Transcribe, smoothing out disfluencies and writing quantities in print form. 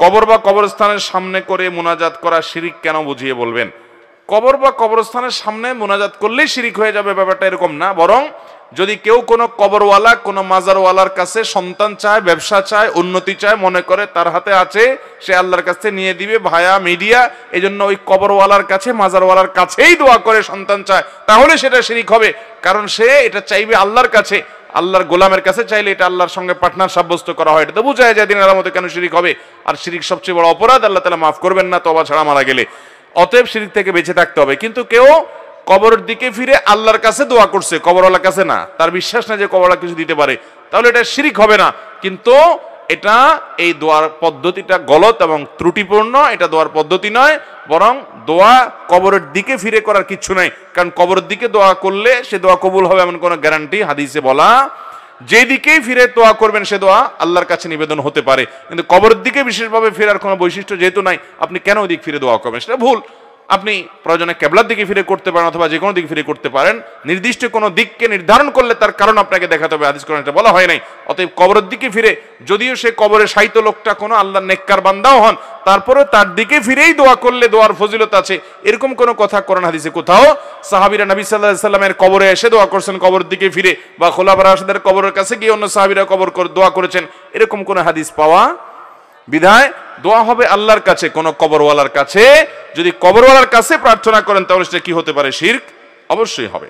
কবর বা কবরস্থানের সামনে করে মুনাজাত করা শিরিক কেন বুঝিয়ে বলবেন? কবর বা কবরস্থানের সামনে মুনাজাত করলেই শিরিক হয়ে যাবে ব্যাপারটা এরকম না, বরং যদি কেউ কোনো কবরওয়ালা কোনো মাজারওয়ালার কাছে সন্তান চায়, ব্যবসা চায়, উন্নতি চায়, মনে করে তার হাতে আছে, সে আল্লাহর কাছে নিয়ে দিবে ভায়া মিডিয়া, এই জন্য ওই কবরওয়ালার কাছে মাজারওয়ালার কাছেই দোয়া করে সন্তান চায়, তাহলে সেটা শিরিক হবে। কারণ সে এটা চাইবে আল্লাহর কাছে, আল্লাহর গোলামের কাছে চাইলে এটা আল্লাহর সঙ্গে পার্টনার সাব্যস্ত করা হয়, এটা তো বোঝা যায় দিনের আলামতে কেন শিরিক হবে। আর শিরিক সবচেয়ে বড় অপরাধ, আল্লাহ তাআলা মাফ করবেন না তওবা ছাড়া মারা গেলে। অতএব শিরিক থেকে বেঁচে থাকতে হবে। কিন্তু কেউ কবরের দিকে ফিরে আল্লাহর কাছে দোয়া করছে, কবরওয়ালার কাছে না, তার বিশ্বাস না যে কবরওয়ালা কিছু দিতে পারে, তাহলে এটা শিরিক হবে না। কিন্তু এটা এই দোয়ার পদ্ধতিটা গলত এবং ত্রুটিপূর্ণ, এটা দোয়ার পদ্ধতি নয়, বরং দোয়া কবরের দিকে ফিরে করার কিছু নাই। কারণ কবরের দিকে দোয়া করলে সে দোয়া কবুল হবে এমন কোনো গ্যারান্টি হাদিসে বলা, যেদিকেই ফিরে দোয়া করবেন সে দোয়া আল্লাহর কাছে নিবেদন হতে পারে। কিন্তু কবরের দিকে বিশেষভাবে ফেরার কোনো বৈশিষ্ট্য যেহেতু নাই, আপনি কেন ওই দিক ফিরে দোয়া করবেন, সেটা ভুল। আপনি প্রয়োজনে কেবলার দিকে ফিরে করতে পারেন অথবা যে কোনো দিকে ফিরে করতে পারেন, নির্দিষ্ট কোনো দিককে নির্ধারণ করলে তার কারণ আপনাকে দেখাতে হবে, হাদিস কোরআনে এটা বলা হয় নাই। অতএব কবরের দিকে ফিরে, যদিও সে কবরে শায়িত লোকটা কোনো আল্লাহর নেককার বান্দাও হন, তারপরে তার দিকে ফিরেই দোয়া করলে দোয়ার ফজিলত আছে, এরকম কোনো কথা কোরআন হাদিসে কোথাও সাহাবীরা নবী সাল্লাল্লাহু আলাইহি সাল্লামের কবরে এসে দোয়া করছেন কবরের দিকে ফিরে, বা খোলাফায়ে রাশিদের কবরের কাছে গিয়ে অন্য সাহাবীরা কবর করে দোয়া করেছেন, এরকম কোনো হাদিস পাওয়া বিধায় দোয়া হবে আল্লাহর কাছে, কোন কবরওয়ালার কাছে। যদি কবরওয়ালার কাছে প্রার্থনা করেন তাহলে সেটা কি হতে পারে? শিরক অবশ্যই হবে।